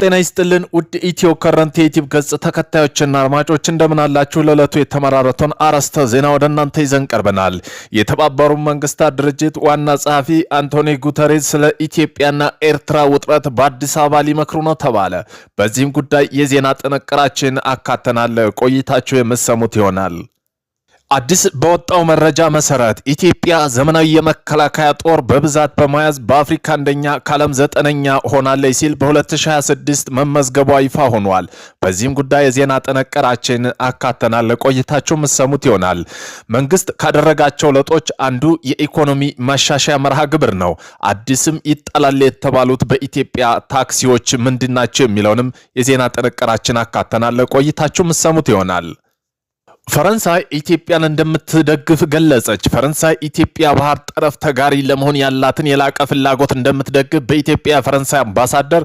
ጤና ይስጥልን ውድ ኢትዮ ከረንት ዩቲዩብ ገጽ ተከታዮችና አድማጮች እንደምን አላችሁ? ለዕለቱ የተመራረጡን አርዕስተ ዜና ወደ እናንተ ይዘን ቀርበናል። የተባበሩት መንግስታት ድርጅት ዋና ጸሐፊ አንቶኒዮ ጉተሬስ ስለ ኢትዮጵያና ኤርትራ ውጥረት በአዲስ አበባ ሊመክሩ ነው ተባለ። በዚህም ጉዳይ የዜና ጥንቅራችን አካተናል። ቆይታችሁ የምትሰሙት ይሆናል። አዲስ በወጣው መረጃ መሰረት ኢትዮጵያ ዘመናዊ የመከላከያ ጦር በብዛት በመያዝ በአፍሪካ አንደኛ ከዓለም 9ኛ ሆናለች ሲል በ2026 መመዝገቧ ይፋ ሆኗል። በዚህም ጉዳይ የዜና ጥንቅራችን አካተናል። ቆይታችሁ የምትሰሙት ይሆናል። መንግስት ካደረጋቸው ለውጦች አንዱ የኢኮኖሚ ማሻሻያ መርሃ ግብር ነው። አዲስም ይጣላል የተባሉት በኢትዮጵያ ታክሲዎች ምንድናቸው የሚለውንም የዜና ጥንቅራችን አካተናል። ቆይታችሁ የምትሰሙት ይሆናል። ፈረንሳይ ኢትዮጵያን እንደምትደግፍ ገለጸች። ፈረንሳይ ኢትዮጵያ ባህር ጠረፍ ተጋሪ ለመሆን ያላትን የላቀ ፍላጎት እንደምትደግፍ በኢትዮጵያ ፈረንሳይ አምባሳደር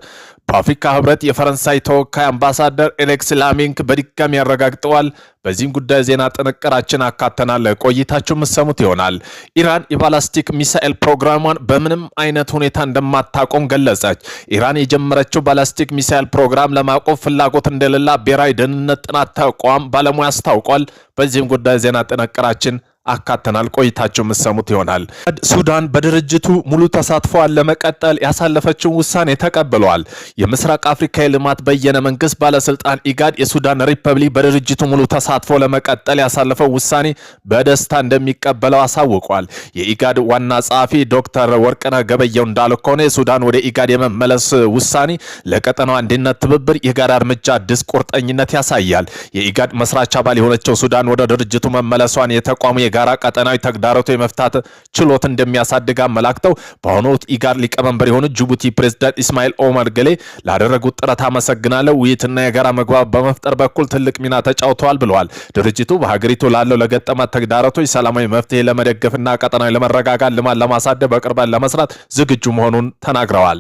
በአፍሪካ ህብረት የፈረንሳይ ተወካይ አምባሳደር ኤሌክስ ላሚንክ በድጋሚ ያረጋግጠዋል። በዚህም ጉዳይ ዜና ጥንቅራችን አካተናል። ቆይታችሁ የምትሰሙት ይሆናል። ኢራን የባላስቲክ ሚሳኤል ፕሮግራሟን በምንም አይነት ሁኔታ እንደማታቆም ገለጸች። ኢራን የጀመረችው ባላስቲክ ሚሳኤል ፕሮግራም ለማቆም ፍላጎት እንደሌላ ብሔራዊ ደህንነት ጥናት ተቋም ባለሙያ አስታውቋል። በዚህም ጉዳይ ዜና ጥንቅራችን አካተናል። ቆይታችሁ የምትሰሙት ይሆናል። ሱዳን በድርጅቱ ሙሉ ተሳትፎዋን ለመቀጠል ያሳለፈችውን ውሳኔ ተቀብለዋል። የምስራቅ አፍሪካ የልማት በየነ መንግስት ባለስልጣን ኢጋድ የሱዳን ሪፐብሊክ በድርጅቱ ሙሉ ተሳትፎ ለመቀጠል ያሳለፈው ውሳኔ በደስታ እንደሚቀበለው አሳውቋል። የኢጋድ ዋና ጸሐፊ ዶክተር ወርቅነህ ገበየሁ እንዳለው ከሆነ የሱዳን ወደ ኢጋድ የመመለስ ውሳኔ ለቀጠናው አንድነት፣ ትብብር፣ የጋራ እርምጃ አዲስ ቁርጠኝነት ያሳያል። የኢጋድ መስራች አባል የሆነችው ሱዳን ወደ ድርጅቱ መመለሷን የተቋሙ ጋራ ቀጠናዊ ተግዳሮት የመፍታት ችሎት እንደሚያሳድግ አመላክተው በአሁኑ ወቅት ኢጋድ ሊቀመንበር የሆኑት ጅቡቲ ፕሬዝዳንት ኢስማኤል ኦመር ገሌ ላደረጉት ጥረት አመሰግናለሁ። ውይይትና የጋራ መግባባት በመፍጠር በኩል ትልቅ ሚና ተጫውተዋል ብለዋል። ድርጅቱ በሀገሪቱ ላለው ለገጠማት ተግዳሮቶች ሰላማዊ መፍትሄ ለመደገፍና ቀጠናዊ ለመረጋጋት ልማት ለማሳደግ በቅርበት ለመስራት ዝግጁ መሆኑን ተናግረዋል።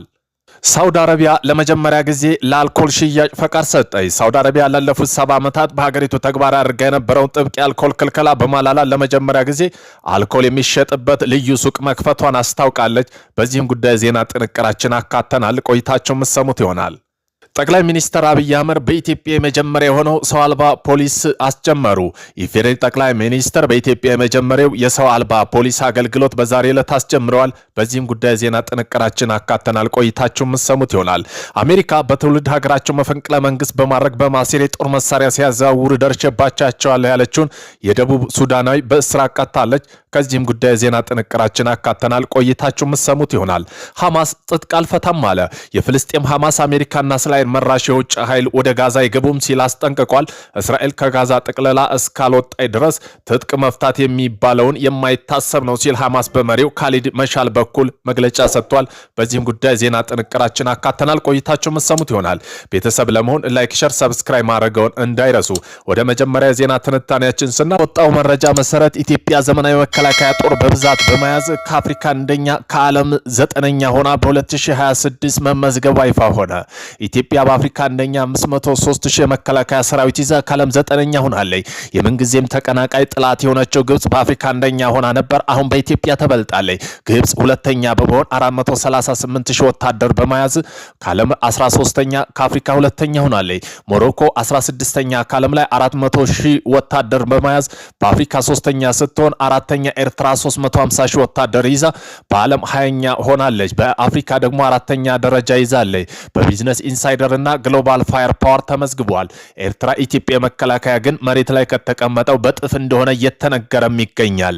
ሳውዲ አረቢያ ለመጀመሪያ ጊዜ ለአልኮል ሽያጭ ፈቃድ ሰጠች። ሳውዲ አረቢያ ላለፉት 70 ዓመታት በሀገሪቱ ተግባራዊ አድርጋ የነበረውን ጥብቅ የአልኮል ክልከላ በማላላት ለመጀመሪያ ጊዜ አልኮል የሚሸጥበት ልዩ ሱቅ መክፈቷን አስታውቃለች። በዚህም ጉዳይ ዜና ጥንቅራችን አካተናል። ቆይታቸው የምትሰሙት ይሆናል። ጠቅላይ ሚኒስትር አብይ አህመድ በኢትዮጵያ የመጀመሪያ የሆነው ሰው አልባ ፖሊስ አስጀመሩ። የፌዴራል ጠቅላይ ሚኒስትር በኢትዮጵያ የመጀመሪያው የሰው አልባ ፖሊስ አገልግሎት በዛሬ ዕለት አስጀምረዋል። በዚህም ጉዳይ ዜና ጥንቅራችን አካተናል። ቆይታችሁ የምትሰሙት ይሆናል። አሜሪካ በትውልድ ሀገራቸው መፈንቅለ መንግስት በማድረግ በማሴር የጦር መሳሪያ ሲያዘዋውሩ ደርሼባቸዋል ያለችውን የደቡብ ሱዳናዊ በእስራት ቀጣለች። ከዚህም ጉዳይ ዜና ጥንቅራችን አካተናል። ቆይታችሁ የምትሰሙት ይሆናል። ሐማስ ትጥቅ አልፈታም አለ። የፍልስጤም ሐማስ አሜሪካና እስራኤል መራሽ የውጭ ኃይል ወደ ጋዛ አይገቡም ሲል አስጠንቅቋል። እስራኤል ከጋዛ ጥቅለላ እስካልወጣይ ድረስ ትጥቅ መፍታት የሚባለውን የማይታሰብ ነው ሲል ሐማስ በመሪው ካሊድ መሻል በኩል መግለጫ ሰጥቷል። በዚህም ጉዳይ ዜና ጥንቅራችን አካተናል። ቆይታችሁ የምትሰሙት ይሆናል። ቤተሰብ ለመሆን ላይክ፣ ሸር፣ ሰብስክራይብ ማድረገውን እንዳይረሱ። ወደ መጀመሪያ ዜና ትንታኔያችን ስናወጣው መረጃ መሰረት ኢትዮጵያ ዘመናዊ መከላከያ ጦር በብዛት በመያዝ ከአፍሪካ አንደኛ ከዓለም 9ኛ ሆና በ2026 መመዝገቧ ይፋ ሆነ። ኢትዮጵያ በአፍሪካ አንደኛ 503,000 የመከላከያ ሰራዊት ይዛ ከዓለም 9ኛ ሆናለች። የምንጊዜም ተቀናቃይ ጥላት የሆነችው ግብጽ በአፍሪካ አንደኛ ሆና ነበር። አሁን በኢትዮጵያ ተበልጣለች። ግብጽ ሁለተኛ በመሆን 438,000 ወታደር በመያዝ ከዓለም 13ኛ ከአፍሪካ ሁለተኛ ሆናለች። ሞሮኮ 16ኛ ከዓለም ላይ 400,000 ወታደር በመያዝ በአፍሪካ 3ኛ ስትሆን አራተኛ ኤርትራ 350,000 ወታደር ይዛ በዓለም 20ኛ ሆናለች። በአፍሪካ ደግሞ 4ኛ ደረጃ ይዛለች። በቢዝነስ ኢንሳይደር እና ግሎባል ፋየር ፓወር ተመዝግቧል። ኤርትራ ኢትዮጵያ መከላከያ ግን መሬት ላይ ከተቀመጠው በጥፍ እንደሆነ እየተነገረም ይገኛል።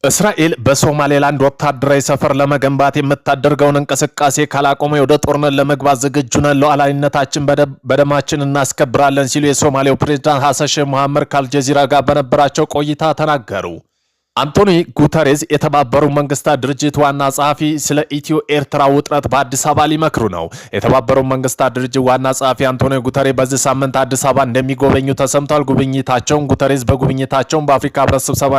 እስራኤል በሶማሌላንድ ወታደራዊ ሰፈር ለመገንባት የምታደርገውን እንቅስቃሴ ካላቆመ ወደ ጦርነት ለመግባት ዝግጁ ነን፣ ሉዓላዊነታችን በደማችን እናስከብራለን ሲሉ የሶማሌው ፕሬዝዳንት ሐሰን ሼህ መሐመድ ከአልጀዚራ ጋር በነበራቸው ቆይታ ተናገሩ። አንቶኒዮ ጉተሬስ የተባበሩት መንግስታት ድርጅት ዋና ጸሐፊ ስለ ኢትዮ ኤርትራ ውጥረት በአዲስ አበባ ሊመክሩ ነው። የተባበሩት መንግስታት ድርጅት ዋና ጸሐፊ አንቶኒዮ ጉተሬስ በዚህ ሳምንት አዲስ አበባ እንደሚጎበኙ ተሰምቷል። ጉተሬስ በጉብኝታቸው በአፍሪካ ህብረት ስብሰባ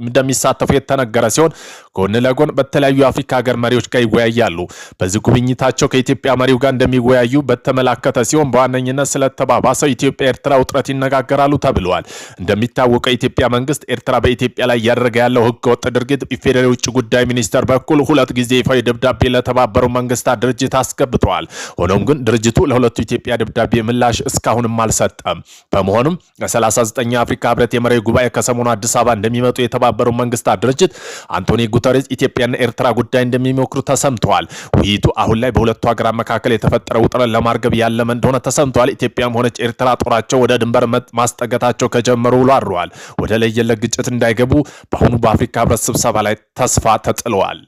እንደሚሳተፉ የተነገረ ሲሆን ጎን ለጎን በተለያዩ የአፍሪካ ሀገር መሪዎች ጋር ይወያያሉ። በዚህ ጉብኝታቸው ከኢትዮጵያ መሪው ጋር እንደሚወያዩ በተመላከተ ሲሆን በዋነኝነት ስለተባባሰው ኢትዮጵያ ኤርትራ ውጥረት ይነጋገራሉ ተብለዋል። እንደሚታወቀው የኢትዮጵያ መንግስት ኤርትራ በኢትዮጵያ ላይ ያደረገ እያደረገ ያለው ህገወጥ ድርጊት ኢፌዴሪ ውጭ ጉዳይ ሚኒስተር በኩል 2 ጊዜ ይፋዊ ደብዳቤ ለተባበሩት መንግስታት ድርጅት አስገብቷል። ሆኖም ግን ድርጅቱ ለሁለቱ ኢትዮጵያ ደብዳቤ ምላሽ እስካሁንም አልሰጠም። በመሆኑም ለ39 አፍሪካ ህብረት የመሪዎች ጉባኤ ከሰሞኑ አዲስ አበባ እንደሚመጡ የተባበሩት መንግስታት ድርጅት አንቶኒ ጉተሬስ ኢትዮጵያና ኤርትራ ጉዳይ እንደሚመክሩ ተሰምቷል። ውይይቱ አሁን ላይ በሁለቱ ሀገራት መካከል የተፈጠረው ውጥረት ለማርገብ ያለመ እንደሆነ ተሰምቷል። ኢትዮጵያም ሆነች ኤርትራ ጦራቸው ወደ ድንበር ማስጠጋታቸው ከጀመሩ ውሎ አድረዋል። ወደ ለየለት ግጭት እንዳይገቡ በአሁኑ በአፍሪካ ህብረት ስብሰባ ላይ ተስፋ ተጥለዋል።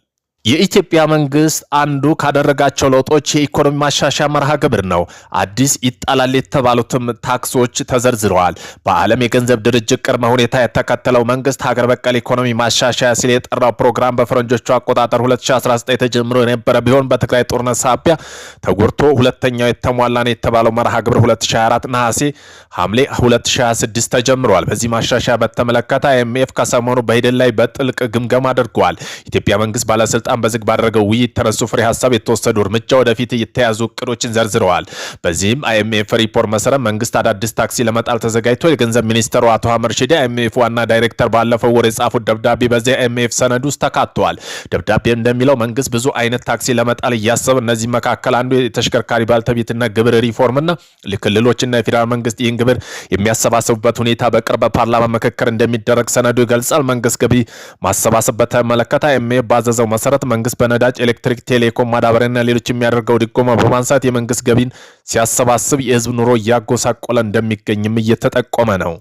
የኢትዮጵያ መንግስት አንዱ ካደረጋቸው ለውጦች የኢኮኖሚ ማሻሻያ መርሃ ግብር ነው። አዲስ ይጣላል የተባሉትም ታክሶች ተዘርዝረዋል። በዓለም የገንዘብ ድርጅት ቅድመ ሁኔታ የተከተለው መንግስት ሀገር በቀል ኢኮኖሚ ማሻሻያ ሲል የጠራው ፕሮግራም በፈረንጆቹ አቆጣጠር 2019 ተጀምሮ የነበረ ቢሆን በትግራይ ጦርነት ሳቢያ ተጎድቶ ሁለተኛው የተሟላ ነው የተባለው መርሃ ግብር 2024 ነሐሴ ሐምሌ 2026 ተጀምሯል። በዚህ ማሻሻያ በተመለከተ IMF ከሰሞኑ በሂደት ላይ በጥልቅ ግምገማ አድርጓል። ኢትዮጵያ መንግስት ባለስልጣን በዝግ ባደረገው ውይይት ተነሱ ፍሬ ሐሳብ የተወሰዱ እርምጃ ወደፊት የተያዙ እቅዶችን ዘርዝረዋል። በዚህም IMF ሪፖርት መሰረት መንግስት አዳዲስ ታክሲ ለመጣል ተዘጋጅቶ የገንዘብ ሚኒስትሩ አቶ አህመድ ሺዴ IMF ዋና ዳይሬክተር ባለፈው ወር የጻፉት ደብዳቤ በዚህ IMF ሰነድ ውስጥ ተካቷል። ደብዳቤ እንደሚለው መንግስት ብዙ አይነት ታክሲ ለመጣል እያሰበ እነዚህ መካከል አንዱ የተሽከርካሪ ባልተቤትነት ግብር ሪፎርምና ክልሎችና የፌዴራል መንግስት ይህን ግብር የሚያሰባስቡበት ሁኔታ በቅርብ ፓርላማ ምክክር እንደሚደረግ ሰነዱ ይገልጻል። መንግስት ገቢ ማሰባሰብ በተመለከተ IMF ባዘዘው መሰረት መንግስት በነዳጅ፣ ኤሌክትሪክ፣ ቴሌኮም፣ ማዳበሪያና ሌሎች የሚያደርገው ድጎማ በማንሳት የመንግስት ገቢን ሲያሰባስብ የህዝብ ኑሮ እያጎሳቆለ እንደሚገኝም እየተጠቆመ ነው።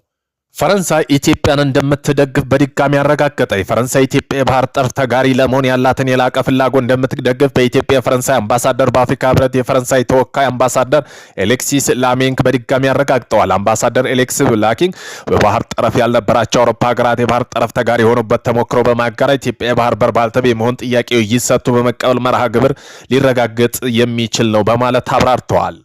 ፈረንሳይ ኢትዮጵያን እንደምትደግፍ በድጋሚ ያረጋገጠ። የፈረንሳይ ኢትዮጵያ የባህር ጠረፍ ተጋሪ ለመሆን ያላትን የላቀ ፍላጎት እንደምትደግፍ በኢትዮጵያ የፈረንሳይ አምባሳደር በአፍሪካ ህብረት የፈረንሳይ ተወካይ አምባሳደር ኤሌክሲስ ላሜንክ በድጋሚ ያረጋግጠዋል። አምባሳደር ኤሌክሲስ ላኪንግ በባህር ጠረፍ ያልነበራቸው አውሮፓ ሀገራት የባህር ጠረፍ ተጋሪ የሆኑበት ተሞክሮ በማጋራት ኢትዮጵያ የባህር በር ባልተቤት መሆን ጥያቄው ይሰጡ በመቀበል መርሃ ግብር ሊረጋገጥ የሚችል ነው በማለት አብራርተዋል።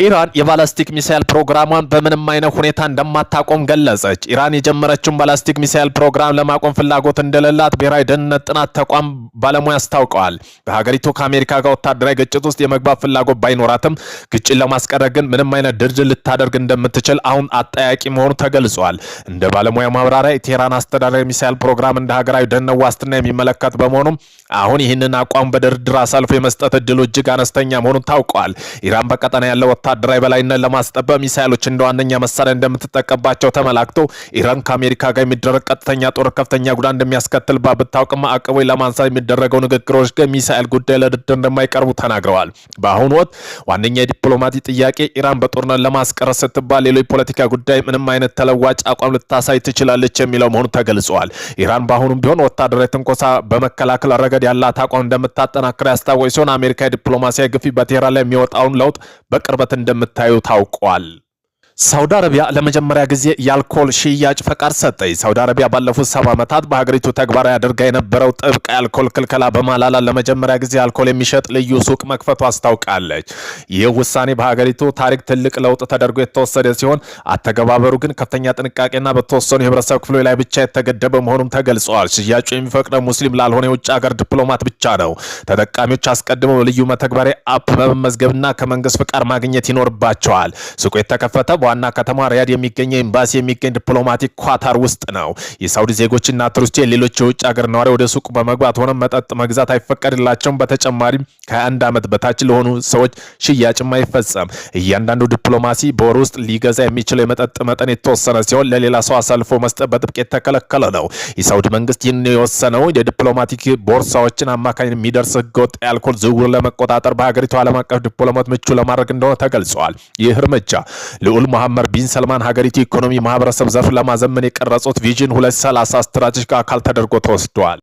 ኢራን የባላስቲክ ሚሳኤል ፕሮግራሟን በምንም አይነት ሁኔታ እንደማታቆም ገለጸች። ኢራን የጀመረችውን ባላስቲክ ሚሳኤል ፕሮግራም ለማቆም ፍላጎት እንደሌላት ብሔራዊ ደህንነት ጥናት ተቋም ባለሙያ አስታውቀዋል። በሀገሪቱ ከአሜሪካ ጋር ወታደራዊ ግጭት ውስጥ የመግባት ፍላጎት ባይኖራትም ግጭት ለማስቀረት ግን ምንም አይነት ድርድር ልታደርግ እንደምትችል አሁን አጠያቂ መሆኑ ተገልጿል። እንደ ባለሙያ ማብራሪያ የቴህራን አስተዳደራዊ ሚሳኤል ፕሮግራም እንደ ሀገራዊ ደህንነት ዋስትና የሚመለከት በመሆኑም አሁን ይህንን አቋም በድርድር አሳልፎ የመስጠት እድሉ እጅግ አነስተኛ መሆኑን ታውቋል። ኢራን በቀጠና ያለው ወታደራዊ በላይነት ለማስጠበቅ ሚሳኤሎች እንደ ዋነኛ መሳሪያ እንደምትጠቀምባቸው ተመላክቶ ኢራን ከአሜሪካ ጋር የሚደረግ ቀጥተኛ ጦር ከፍተኛ ጉዳት እንደሚያስከትልባት ብታውቅም ማዕቀቦች ለማንሳት የሚደረገው ንግግሮች ግን ሚሳኤል ጉዳይ ለድርድር እንደማይቀርቡ ተናግረዋል። በአሁኑ ወቅት ዋነኛ የዲፕሎማቲ ጥያቄ ኢራን በጦርነት ለማስቀረት ስትባል ሌሎች ፖለቲካ ጉዳይ ምንም አይነት ተለዋጭ አቋም ልታሳይ ትችላለች የሚለው መሆኑ ተገልጿል። ኢራን በአሁኑም ቢሆን ወታደራዊ ትንኮሳ በመከላከል ረገድ ያላት አቋም እንደምታጠናክር ያስታወቀ ሲሆን አሜሪካ ዲፕሎማሲያዊ ግፊት በቴህራን ላይ የሚወጣውን ለውጥ በቅርበት እንደምታዩ ታውቋል። ሳውዲ አረቢያ ለመጀመሪያ ጊዜ የአልኮል ሽያጭ ፈቃድ ሰጠች። ሳውዲ አረቢያ ባለፉት 7 ዓመታት በሀገሪቱ ተግባራዊ አድርጋ የነበረው ጥብቅ የአልኮል ክልከላ በማላላት ለመጀመሪያ ጊዜ አልኮል የሚሸጥ ልዩ ሱቅ መክፈቱ አስታውቃለች። ይህ ውሳኔ በሀገሪቱ ታሪክ ትልቅ ለውጥ ተደርጎ የተወሰደ ሲሆን አተገባበሩ ግን ከፍተኛ ጥንቃቄና በተወሰኑ የህብረተሰብ ክፍሎች ላይ ብቻ የተገደበ መሆኑም ተገልጿል። ሽያጩ የሚፈቅደው ሙስሊም ላልሆነ የውጭ ሀገር ዲፕሎማት ብቻ ነው። ተጠቃሚዎች አስቀድመው ልዩ መተግበሪያ አፕ በመመዝገብና ከመንግስት ፍቃድ ማግኘት ይኖርባቸዋል። ሱቁ የተከፈተ ዋና ከተማ ሪያድ የሚገኘው ኤምባሲ የሚገኝ ዲፕሎማቲክ ኳታር ውስጥ ነው። የሳውዲ ዜጎችና ቱሪስቶች ሌሎች የውጭ ሀገር ነዋሪ ወደ ሱቁ በመግባት ሆነ መጠጥ መግዛት አይፈቀድላቸውም። በተጨማሪም ከ21 ዓመት በታች ለሆኑ ሰዎች ሽያጭም አይፈጸም። እያንዳንዱ ዲፕሎማሲ በወር ውስጥ ሊገዛ የሚችለው የመጠጥ መጠን የተወሰነ ሲሆን ለሌላ ሰው አሳልፎ መስጠት በጥብቅ የተከለከለ ነው። የሳውዲ መንግስት ይህን የወሰነው የዲፕሎማቲክ ቦርሳዎችን አማካኝ የሚደርስ ህገወጥ የአልኮል ዝውውር ለመቆጣጠር በሀገሪቱ ዓለም አቀፍ ዲፕሎማት ምቹ ለማድረግ እንደሆነ ተገልጿል። ይህ እርምጃ ልዑል መሐመድ ቢን ሰልማን ሀገሪቱ ኢኮኖሚ ማህበረሰብ ዘርፍ ለማዘመን የቀረጹት ቪዥን 2030 ስትራቴጂክ አካል ተደርጎ ተወስዷል።